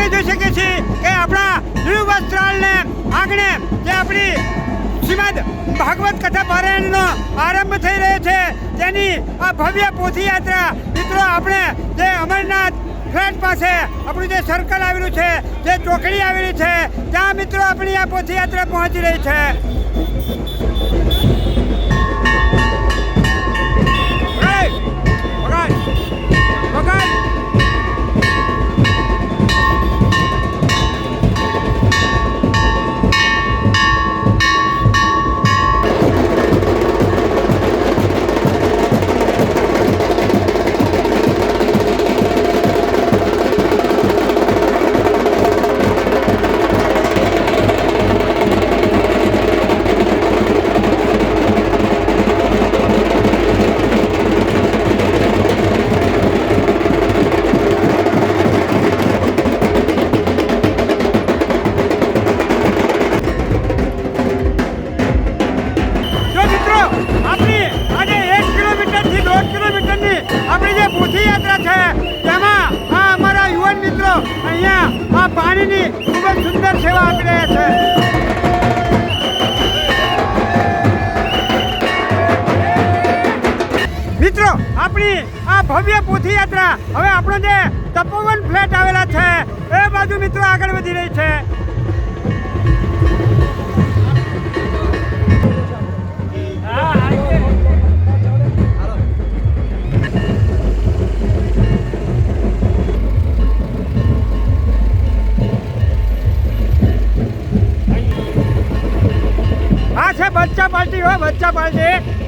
આપણે જોઈ શકીએ છીએ કે આપણા લીલું વસ્ત્રાલને આંગણે જે આપણી શ્રીમદ ભાગવત કથા પારાયણનો આરંભ થઈ રહ્યો છે તેની આ ભવ્ય પોથીયાત્રા મિત્રો આપણે જે અમરનાથ ફ્લેટ પાસે આપણું જે સર્કલ આવેલું છે જે ચોકડી આવેલી છે ત્યાં મિત્રો આપણી આ પોથીયાત્રા પહોંચી રહી છે. અહીંયા આ પાણીની ખૂબ જ સુંદર સેવા આપી રહ્યા છે. મિત્રો આપણી આ ભવ્ય પોથીયાત્રા હવે આપણો જે તપોવન ફ્લેટ આવેલા છે એ બાજુ મિત્રો આગળ વધી રહી છે. બચ્ચા પાર્ટી હો, બચ્ચા પાર્ટી.